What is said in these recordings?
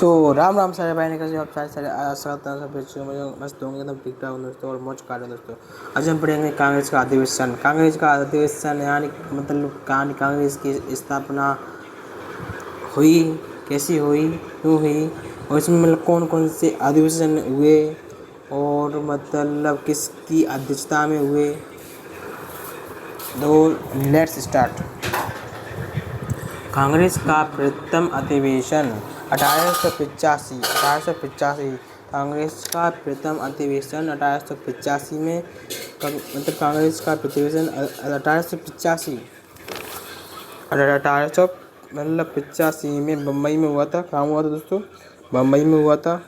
सो राम राम सारे भाई ने कैसे आप सारे स्वागत है सब बच्चों मुझे मस्त होंगे एकदम ठीक ठाक दोस्तों और मौज कर रहे हैं दोस्तों। आज हम पढ़ेंगे कांग्रेस का अधिवेशन यानी मतलब कांग्रेस की स्थापना हुई, कैसी हुई, क्यों हुई और इसमें मतलब कौन कौन से अधिवेशन हुए और मतलब किसकी अध्यक्षता में हुए। तो लेट्स स्टार्ट। कांग्रेस का प्रथम अधिवेशन 1885। कांग्रेस का प्रथम अधिवेशन 1885 में मतलब कांग्रेस का अधिवेशन 1885 मतलब 85 में बम्बई में हुआ था। कहाँ हुआ था दोस्तों? बम्बई में हुआ था।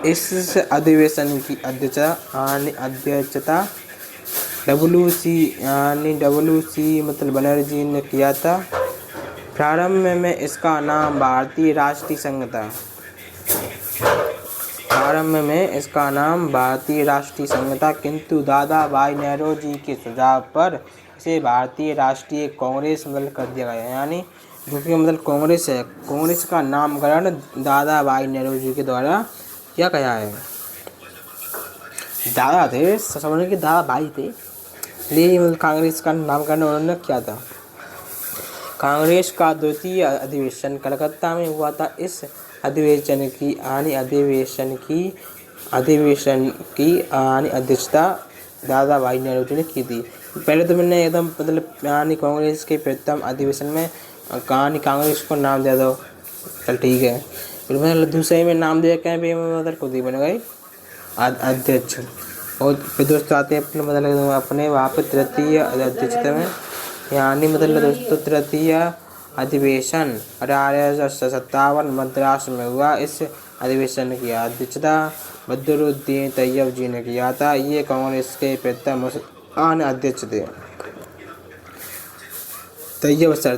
इस अधिवेशन की अध्यक्षता WC मतलब बनर्जी ने किया था। प्रारंभ में इसका नाम भारतीय राष्ट्रीय संघ था, किंतु दादा भाई नौरोजी के सुझाव पर इसे भारतीय राष्ट्रीय कांग्रेस मतलब कर दिया गया। यानी जो कि मतलब कांग्रेस है, कांग्रेस का नामकरण दादा भाई नौरोजी के द्वारा किया गया है। दादा थे, समझने के दादा भाई थे, इसलिए मतलब कांग्रेस का नामकरण उन्होंने किया था। कांग्रेस का द्वितीय अधिवेशन कलकत्ता में हुआ था। इस अधिवेशन की अध्यक्षता दादा भाई नौरोजी ने की थी। पहले तो मैंने एकदम मतलब कांग्रेस के प्रथम अधिवेशन में कांग्रेस को नाम दे दो, चल ठीक है। फिर मैंने दूसरे में नाम दिया क्या मतलब खुद ही बन गए अध्यक्ष। और फिर दोस्तों आते हैं अपने वहाँ पर तृतीय अध्यक्षता में, यानी मतलब दोस्तों तृतीय अधिवेशन 1857 मद्रास में हुआ। इस अधिवेशन की अध्यक्षता बदरुद्दीन तैयब जी ने किया था। ये कांग्रेस के प्रथम मुसलमान अध्यक्ष थे। तैयब सर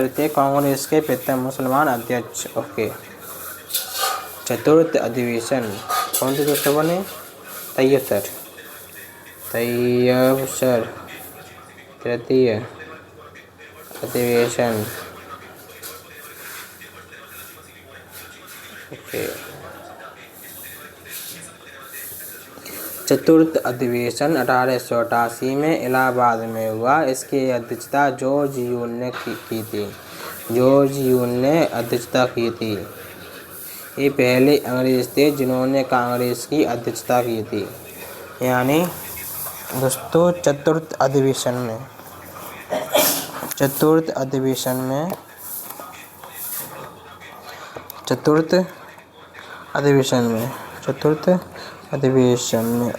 थे कांग्रेस के प्रथम मुसलमान अध्यक्ष। ओके। चतुर्थ अधिवेशन कौन से दोस्तों बने? तैयब सर तृतीय अधिवेशन। ओके। चतुर्थ अधिवेशन 1888 में इलाहाबाद में हुआ। इसकी अध्यक्षता जॉर्ज यूल ने अध्यक्षता की थी। ये पहले अंग्रेज थे जिन्होंने कांग्रेस की अध्यक्षता की थी। यानी दोस्तों चतुर्थ अधिवेशन में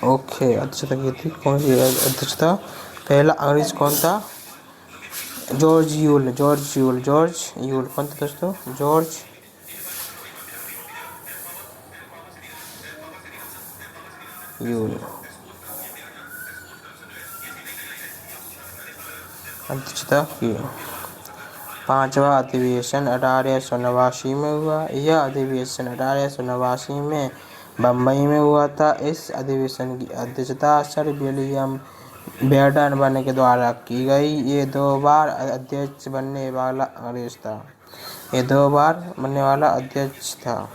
ओके अध्यक्षता की थी। कौन सी अध्यक्षता? पहला अंग्रेज कौन था? जॉर्ज यूल कौन था दोस्तों? जॉर्ज यूल अध्यक्षता की। पांचवा अधिवेशन 1889 में हुआ। यह अधिवेशन 1889 में बम्बई में हुआ था। इस अधिवेशन की अध्यक्षता सर विलियम बेडन के द्वारा की गई। ये 2 बार अध्यक्ष बनने वाला अध्यक्ष था।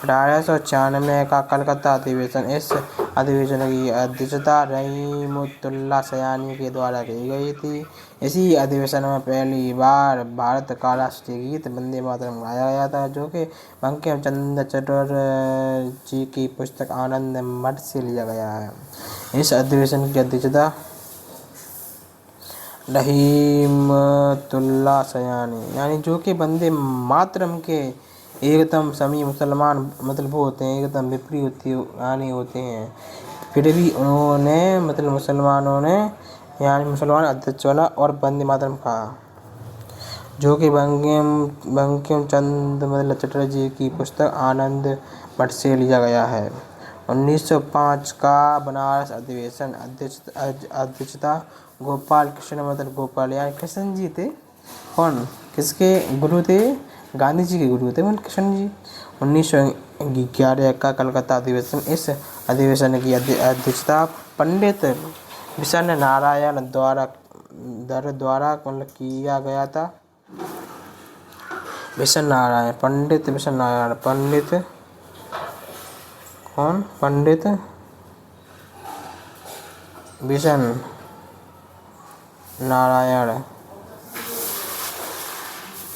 1896 का कलकत्ता अधिवेशन। इस अधिवेशन की अध्यक्षता रहमतुल्लाह सयानी के द्वारा की गई थी। इसी अधिवेशन में पहली बार भारत का राष्ट्रीय गीत वंदे मातरम गाया गया था, जो कि बंकिम चंद्र चटर्जी की पुस्तक आनंद मठ से लिया गया है। इस अधिवेशन की अध्यक्षता रहमतुल्लाह सयानी, यानी जो कि वंदे मातरम के एकदम सभी मुसलमान मतलब वो होते हैं, एकदम विपरीत होते हैं, फिर भी उन्होंने मतलब मुसलमान अध्यक्ष वाला और वंदे मातरम कहा, जो कि बंकिम चंद्र मतलब चटर्जी की पुस्तक आनंद मठ से लिया गया है। 1905 का बनारस अधिवेशन। अध्यक्षता गोपाल कृष्ण मतलब गोपाल यानी कृष्ण जी थे। कौन किसके गुरु थे? गांधी जी के गुरु थे कृष्ण जी। 1911 का कलकत्ता अधिवेशन। इस अधिवेशन की अध्यक्षता पंडित विशन नारायण द्वारा मतलब किया गया था। बिशन नारायण, पंडित बिशन नारायण, पंडित कौन? पंडित बिशन नारायण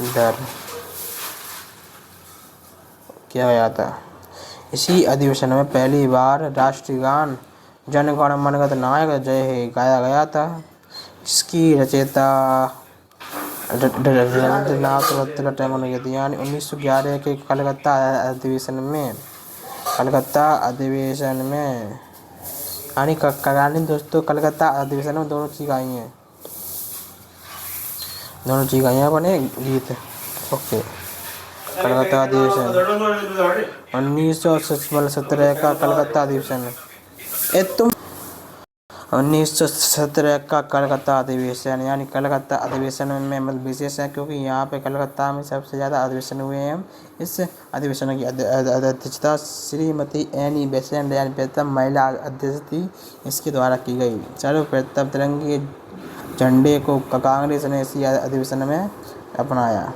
दर किया गया था। इसी अधिवेशन में पहली बार राष्ट्रीय गान जन गण मन नायक जय हे गाया गया था, जिसकी रचयिता रवींद्रनाथ टैगोर ने की थी। यानी 1911 के कलकत्ता अधिवेशन में यानी दोस्तों कलकत्ता अधिवेशन में दोनों चीज आई हैं अपने गीत। ओके, कलकत्ता अधिवेशन 1917 का कलकत्ता अधिवेशन 1917 का कलकत्ता अधिवेशन, यानी कलकत्ता अधिवेशन में विशेष है क्योंकि यहाँ पे कलकत्ता में सबसे ज़्यादा अधिवेशन हुए हैं। इस अधिवेशन की अध्यक्षता श्रीमती एनी बेसेंट यानी प्रथम महिला अध्यक्ष थी, इसके द्वारा की गई। सर्वप्रथम तिरंगे झंडे को कांग्रेस ने इसी अधिवेशन में अपनाया।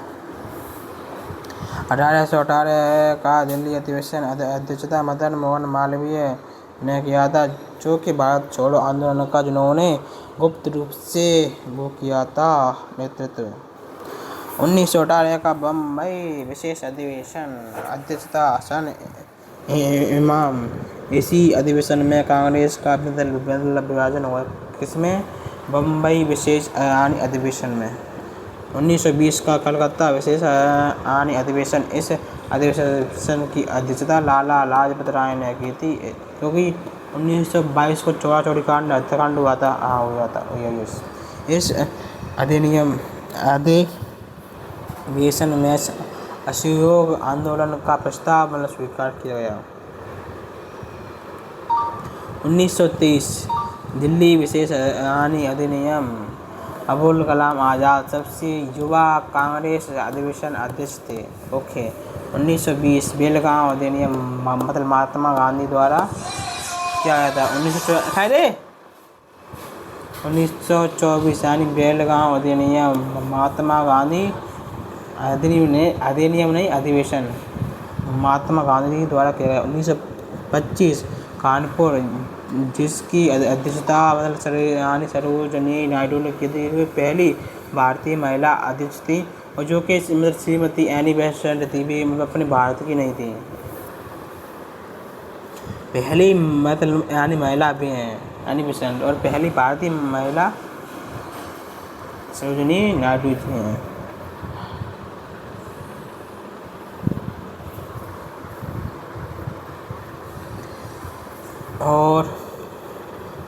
1818 का दिल्ली अधिवेशन अध्यक्षता मदन मोहन मालवीय ने किया था, जो कि भारत छोड़ो आंदोलन का जिन्होंने गुप्त रूप से वो किया था नेतृत्व। 1918 का बम्बई विशेष अधिवेशन अध्यक्षता सन इमाम। इसी अधिवेशन में कांग्रेस का विभाजन हुआ। किसमें? बम्बई विशेष यानी अधिवेशन में। 1920 का कलकत्ता विशेष यानी अधिवेशन, इस अधिवेशन की अध्यक्षता लाला लाजपत राय ने की थी, क्योंकि 1922 को चौड़ा चौड़ी कांड हत्याकांड हुआ था। इस अधिवेशन में असहयोग आंदोलन का प्रस्ताव स्वीकार किया गया। 1923 दिल्ली विशेष यानी अधिनियम। अबुल कलाम आज़ाद सबसे युवा कांग्रेस अधिवेशन अध्यक्ष थे। ओके। 1920 बेलगांव अधिनियम मतलब महात्मा गांधी द्वारा किया गया था। 1924 यानी बेलगांव अधिनियम महात्मा गांधी अधिवेशन महात्मा गांधी द्वारा किया गया। 1925 कानपुर, जिसकी अध्यक्षता सरोजिनी नायडू ने की थी, पहली भारतीय महिला अध्यक्ष थी, और जो कि श्रीमती एनी बेसेंट थी भी अपने भारत की नहीं थी, पहली यानी महिला भी हैं एनी बेसेंट, और पहली भारतीय महिला सरोजिनी नायडू थी हैं। और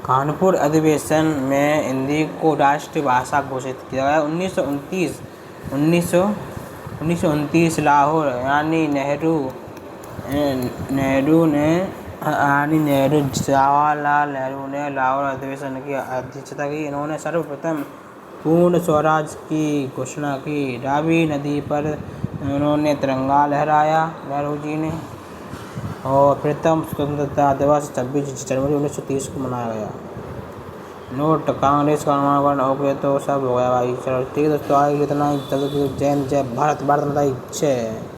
कानपुर अधिवेशन में हिंदी को राष्ट्रीय भाषा घोषित किया गया। 1929 लाहौर यानी जवाहरलाल नेहरू ने लाहौर अधिवेशन की अध्यक्षता की। इन्होंने सर्वप्रथम पूर्ण स्वराज की घोषणा की। रावी नदी पर उन्होंने तिरंगा लहराया, नेहरू जी ने। और प्रथम स्वतंत्रता दिवस 26 जनवरी 1930 को मनाया गया। नोट कांग्रेस का नामांकन हो गया तो सब हो गया भाई। चलो ठीक है दोस्तों, आज इतना ही। जय हिंद, जय भारत, भारत माता की जय।